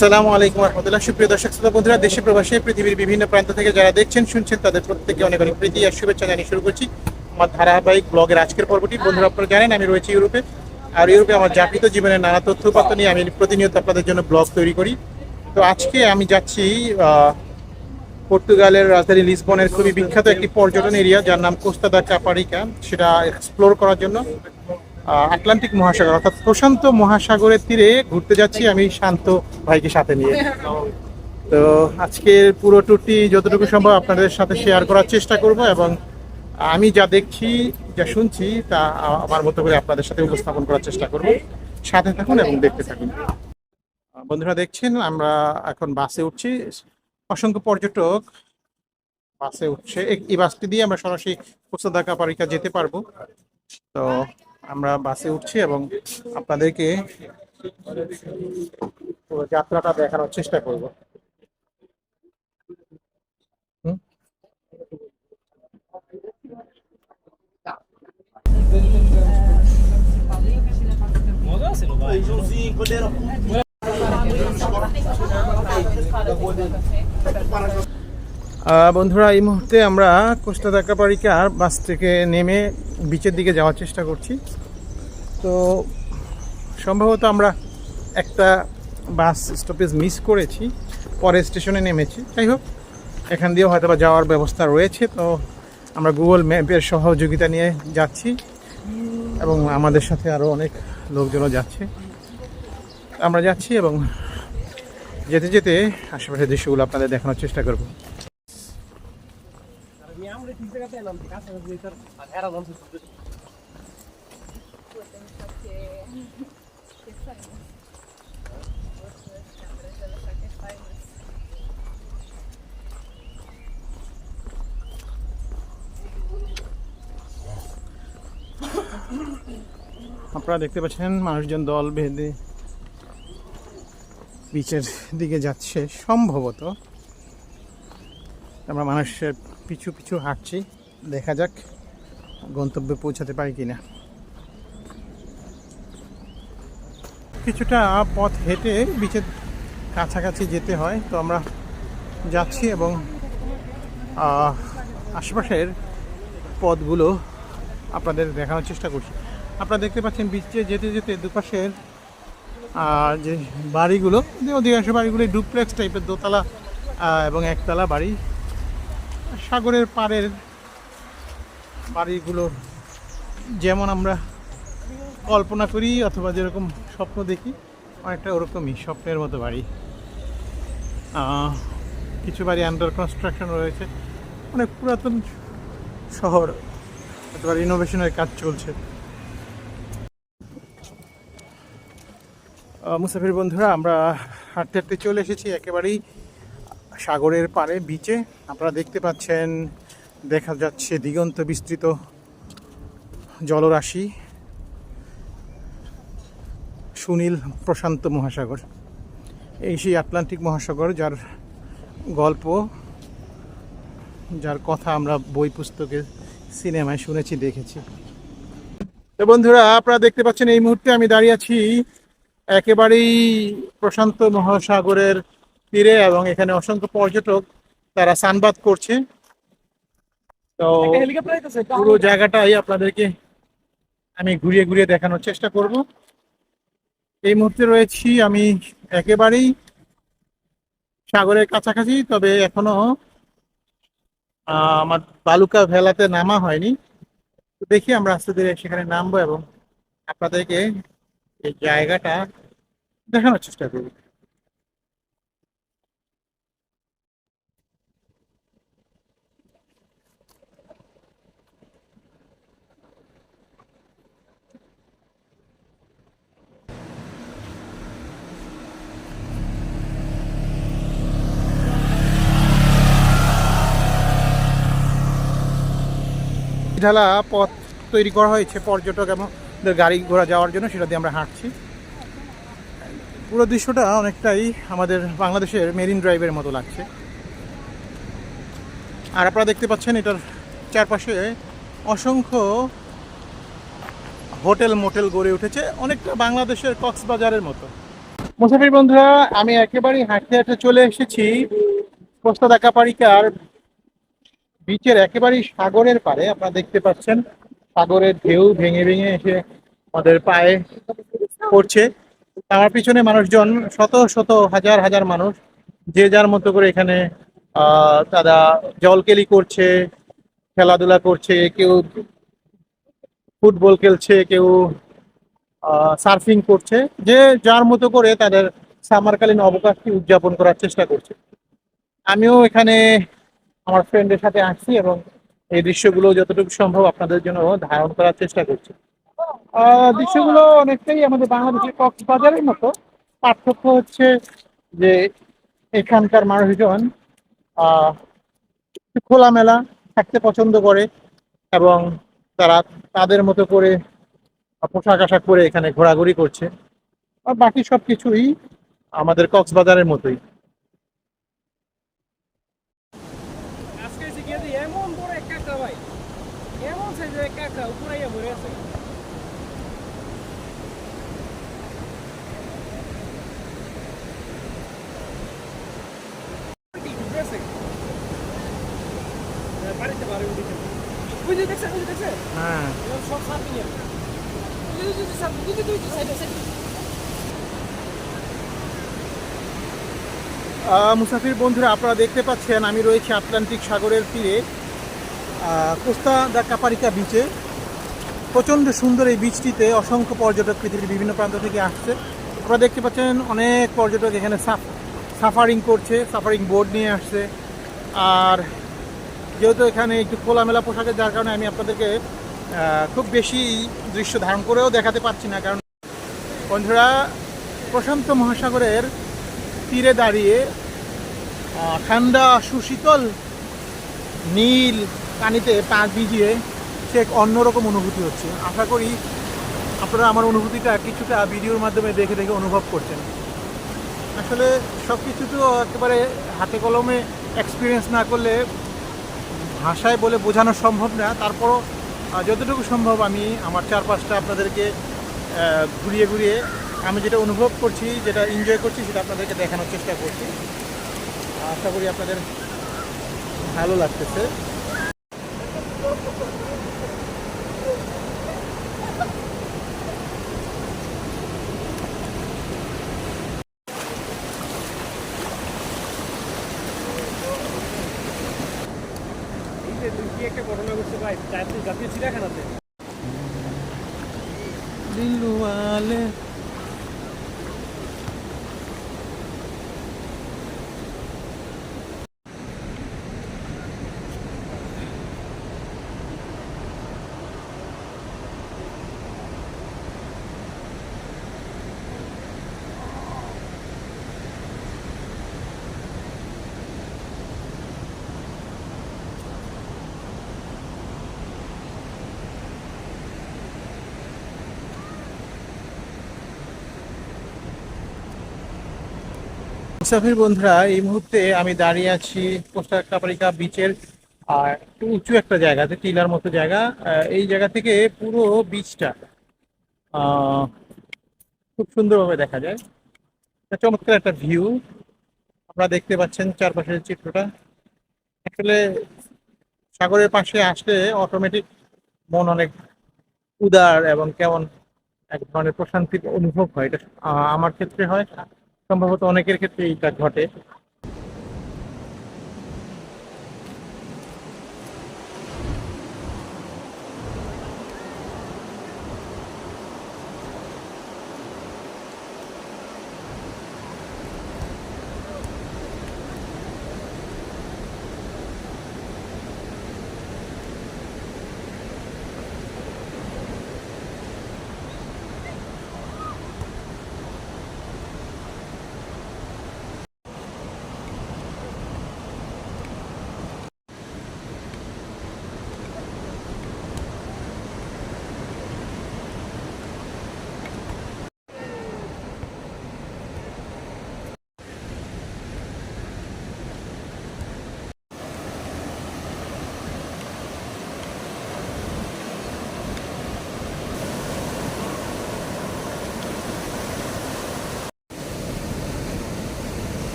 আসসালামু আলাইকুম রহমতুল্লাহ। সুপ্রিয় দর্শক শ্রোতা বন্ধুরা, দেশে প্রবাসী পৃথিবীর বিভিন্ন প্রান্ত থেকে যারা দেখছেন শুনছেন তাদের প্রত্যেকে অনেক অনেক প্রীতি আর শুভেচ্ছা জানিয়ে শুরু করছি আমার ধারাবাহিক ব্লগের আজকের পর্বটি। বন্ধুরা, আপনারা জানেন আমি রয়েছি ইউরোপে, আর ইউরোপে আমার যাপিত জীবনের নানা তথ্যপত্র নিয়ে আমি প্রতিনিয়ত আপনাদের জন্য ব্লগ তৈরি করি। তো আজকে আমি যাচ্ছি পর্তুগালের রাজধানী লিসবনের খুবই বিখ্যাত একটি পর্যটন এরিয়া যার নাম কোস্তা দা কাপারিকা, সেটা এক্সপ্লোর করার জন্য আটলান্টিক মহাসাগর অর্থাৎ প্রশান্ত মহাসাগরের তীরে ঘুরতে যাচ্ছি আমি শান্ত ভাইকে সাথে নিয়ে। তো আজকের পুরো ট্যুরটি যতটুকু সম্ভব আপনাদের সাথে শেয়ার করার চেষ্টা করব এবং আমি যা দেখছি যা শুনছি তা আমার মতো করে আপনাদের সাথে উপস্থাপন করার চেষ্টা করব। সাথে থাকুন এবং দেখতে থাকুন। বন্ধুরা, দেখছেন আমরা এখন বাসে উঠছি, অসংখ্য পর্যটক বাসে উঠছে। এই বাসটি দিয়ে আমরা সরাসরি কোস্তা দা কাপারিকা যেতে পারবো। তো আমরা বাসে উঠছি এবং আপনাদেরকে পুরো যাত্রাটা দেখানোর চেষ্টা করব। বন্ধুরা, এই মুহূর্তে আমরা কোস্টা দা কাপারিকার বাস থেকে নেমে বিচের দিকে যাওয়ার চেষ্টা করছি। তো সম্ভবত আমরা একটা বাস স্টপেজ মিস করেছি, পরে স্টেশনে নেমেছি। যাই হোক, এখান দিয়েও হয়তো বা যাওয়ার ব্যবস্থা রয়েছে। তো আমরা গুগল ম্যাপের সহযোগিতা নিয়ে যাচ্ছি এবং আমাদের সাথে আরও অনেক লোকজনও যাচ্ছে। আমরা যাচ্ছি এবং যেতে যেতে আশেপাশের দৃশ্যগুলো আপনাদের দেখানোর চেষ্টা করব। আপনারা দেখতে পাচ্ছেন মানুষজন দল বেঁধে বিচের দিকে যাচ্ছে। সম্ভবত আমরা মানুষের পিছু পিছু হাঁটছি, দেখা যাক গন্তব্যে পৌঁছাতে পারি কিনা। কিছুটা পথ হেঁটে বিচের কাছাকাছি যেতে হয়। তো আমরা যাচ্ছি এবং আশেপাশের পথগুলো আপনাদের দেখানোর চেষ্টা করছি। আপনারা দেখতে পাচ্ছেন বিচে যেতে যেতে দুপাশের যে বাড়িগুলো, অধিকাংশ বাড়িগুলো ডুপ্লেক্স টাইপের, দোতলা এবং একতলা বাড়ি। সাগরের পাড়ের বাড়িগুলো যেমন আমরা কল্পনা করি অথবা যেরকম স্বপ্ন দেখি, অনেকটা ওরকমই স্বপ্নের মতো বাড়ি। কিছু বাড়ি আন্ডার কনস্ট্রাকশন রয়েছে, অনেক পুরাতন শহর, অথবা রিনোভেশনের কাজ চলছে। মুসাফির বন্ধুরা, আমরা হাঁটতে হাঁটতে চলে এসেছি একেবারেই সাগরের পাড়ে বিচে। আপনারা দেখতে পাচ্ছেন দেখা যাচ্ছে দিগন্ত বিস্তৃত জলরাশি, সুনীল প্রশান্ত মহাসাগর। এই সেই আটলান্টিক মহাসাগর যার গল্প, যার কথা আমরা বই পুস্তকে সিনেমায় শুনেছি, দেখেছি। তো বন্ধুরা, আপনারা দেখতে পাচ্ছেন এই মুহূর্তে আমি দাঁড়িয়ে আছি একেবারেই প্রশান্ত মহাসাগরের তীরে এবং এখানে অসংখ্য পর্যটক তারা সানবাদ করছে। তো পুরো জায়গাটাই আপনাদেরকে আমি ঘুরিয়ে ঘুরিয়ে দেখানোর চেষ্টা করব। এই মুহূর্তে রয়েছি আমি একেবারেই সাগরের কাছাকাছি, তবে এখনো আমার বালুকা ভেলাতে নামা হয়নি। তো দেখি আমরা আস্তে ধীরে সেখানে নামবো এবং আপনাদেরকে এই জায়গাটা দেখানোর চেষ্টা করব। ঢালা পথ তৈরি করা হয়েছে পর্যটক এবং গাড়ি ঘোড়া যাওয়ার জন্য, সেটা দিয়ে আমরা হাঁটছি। পুরো দৃশ্যটা অনেকটাই আমাদের বাংলাদেশের মেরিন ড্রাইভের মতো লাগছে। আর আপনারা দেখতে পাচ্ছেন এটার চারপাশে অসংখ্য হোটেল মোটেল গড়ে উঠেছে, অনেকটা বাংলাদেশের কক্সবাজারের মতো। মুসাফির বন্ধুরা, আমি একেবারেই হাঁটতে হাঁটতে চলে এসেছি কোস্তা দা কাপারিকার বিচের একেবারেই সাগরের পাড়ে। আপনারা দেখতে পাচ্ছেন সাগরের ঢেউ ভেঙে ভেঙে এসে আমাদের পায়ে পড়ছে। আমার পিছনে মানুষজন, শত শত হাজার হাজার মানুষ, যে যার মতো করে এখানে তারা জলকেলি করছে, খেলাধুলা করছে, কেউ ফুটবল খেলছে, কেউ সার্ফিং করছে, যে যার মতো করে তাদের সামারকালীন অবকাশটি উদযাপন করার চেষ্টা করছে। আমিও এখানে আমার ফ্রেন্ডের সাথে আসছি এবং এই দৃশ্যগুলো যতটুকু সম্ভব আপনাদের জন্য ধারণ করার চেষ্টা করছি। দৃশ্যগুলো অনেকটাই আমাদের বাংলাদেশের কক্সবাজারের মতো। পার্থক্য হচ্ছে যে এখানকার মানুষজন আহ একটু খোলামেলা থাকতে পছন্দ করে এবং তারা তাদের মতো করে পোশাক আশাক পরে এখানে ঘোরাঘুরি করছে। আর বাকি সবকিছুই আমাদের কক্সবাজারের মতোই। আজকে এসে গিয়ে দেখি এমন বড় এক কাঁকড়া ভাই, এমন সাইজের এক কাঁকড়া উপরাইয়া ভরে আছে। কি ঘুরতেছে? বাড়িতে বাড়ি উঠেছে। বুঝে দেখছেন, বুঝে দেখছেন? হ্যাঁ, এরকম সব সার্ফিং এর। বুঝে সার্ফ, বুঝে সাইডে সাইডে। মুসাফির বন্ধুরা, আপনারা দেখতে পাচ্ছেন আমি রয়েছি আটলান্টিক সাগরের তীরে কোস্তা দা কাপারিকা বিচে। প্রচণ্ড সুন্দর এই বিচটিতে অসংখ্য পর্যটক পৃথিবীর বিভিন্ন প্রান্ত থেকে আসছে। আপনারা দেখতে পাচ্ছেন অনেক পর্যটক এখানে সাফারিং করছে, সাফারিং বোর্ড নিয়ে আসছে। আর যেহেতু এখানে একটু খোলামেলা পোশাকে, যার কারণে আমি আপনাদেরকে খুব বেশি দৃশ্য ধারণ করেও দেখাতে পারছি না। কারণ বন্ধুরা, প্রশান্ত মহাসাগরের তীরে দাঁড়িয়ে ঠান্ডা সুশীতল নীল পানিতে পা ভিজিয়ে সে এক অন্যরকম অনুভূতি হচ্ছে। আশা করি আপনারা আমার অনুভূতিটা কিছুটা ভিডিওর মাধ্যমে দেখে দেখে অনুভব করছেন। আসলে সব কিছু তো একেবারে হাতে কলমে এক্সপিরিয়েন্স না করলে ভাষায় বলে বোঝানো সম্ভব না। তারপরও যতটুকু সম্ভব আমি আমার চারপাশটা আপনাদেরকে ঘুরিয়ে ঘুরিয়ে আমি যেটা অনুভব করছি, যেটা এনজয় করছি, সেটা আপনাদেরকে দেখানোর চেষ্টা করছি। আশা করি আপনাদের ভালো লাগতেছে। এই যে তুই কি একটা ঘটনা করছে ভাই, জাতীয় চিড়িয়াখানাতে। দিলওয়ালে মুসাফির বন্ধুরা, এই মুহূর্তে আমি দাঁড়িয়ে আছি কোস্টা কাপারিকা বিচের একটু উঁচু একটা জায়গাতে, টিলার মতো জায়গা। এই জায়গা থেকে পুরো বিচটা আহ, খুব সুন্দরভাবে দেখা যায়। একটা চমৎকার একটা ভিউ আপনারা দেখতে পাচ্ছেন চারপাশের চিত্রটা। আসলে সাগরের পাশে আসলে অটোমেটিক মন অনেক উদার এবং কেমন এক ধরনের প্রশান্তির অনুভব হয়। এটা আমার ক্ষেত্রে হয়, সম্ভবত অনেকের ক্ষেত্রে এইটা ঘটে।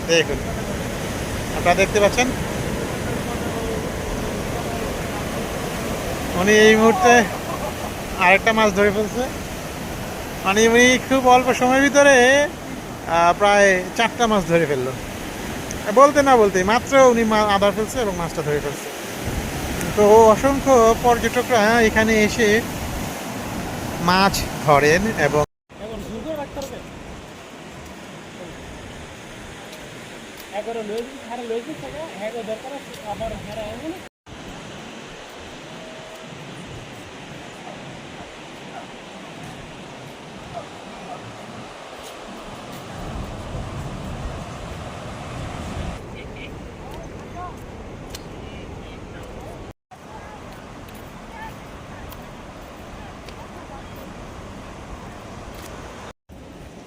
দেখুন, আপনারা দেখতে পাচ্ছেন উনি এই মুহূর্তে আরেকটা মাছ ধরে ফেলছে। মানে উনি খুব অল্প সময়ের ভিতরে প্রায় 4টা মাছ ধরে ফেললো, বলতে না বলতে মাত্র উনি আদার ফেলছে এবং মাছটা ধরে ফেলছে। তো অসংখ্য পর্যটকরা এখানে এসে মাছ ধরেন এবং এখন সুযোগ রাখতে হবে একবার লয়ে হারে লয়ে থাকে হ্যাঁ দরকার আছে আবার হারে এমন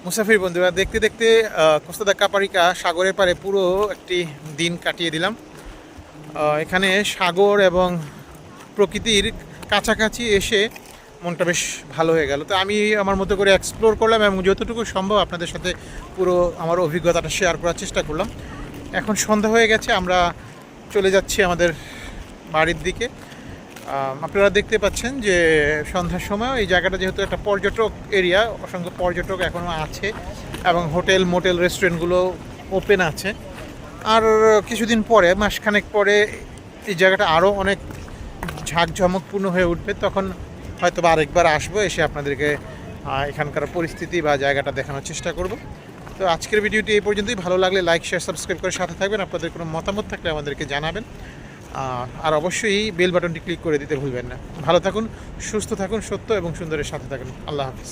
মুসাফির বন্ধুরা, দেখতে দেখতে কোস্তা দা কাপারিকা সাগরের পাড়ে পুরো একটি দিন কাটিয়ে দিলাম। এখানে সাগর এবং প্রকৃতির কাছাকাছি এসে মনটা বেশ ভালো হয়ে গেল। তো আমি আমার মতো করে এক্সপ্লোর করলাম এবং যতটুকু সম্ভব আপনাদের সাথে পুরো আমার অভিজ্ঞতাটা শেয়ার করার চেষ্টা করলাম। এখন সন্ধ্যা হয়ে গেছে, আমরা চলে যাচ্ছি আমাদের বাড়ির দিকে। আপনারা দেখতে পাচ্ছেন যে সন্ধ্যার সময় এই জায়গাটা যেহেতু একটা পর্যটক এরিয়া, অসংখ্য পর্যটক এখনও আছে এবং হোটেল মোটেল রেস্টুরেন্টগুলো ওপেন আছে। আর কিছুদিন পরে, মাসখানেক পরে এই জায়গাটা আরও অনেক ঝাঁকঝমকপূর্ণ হয়ে উঠবে। তখন হয়তো বা আরেকবার আসবো, এসে আপনাদেরকে এখানকার পরিস্থিতি বা জায়গাটা দেখানোর চেষ্টা করব। তো আজকের ভিডিওটি এই পর্যন্তই। ভালো লাগলে লাইক শেয়ার সাবস্ক্রাইব করে সাথে থাকবেন। আপনাদের কোনো মতামত থাকলে আমাদেরকে জানাবেন, আর অবশ্যই বেল বাটনটি ক্লিক করে দিতে ভুলবেন না। ভালো থাকুন, সুস্থ থাকুন, সত্য এবং সুন্দরের সাথে থাকুন। আল্লাহ হাফিজ।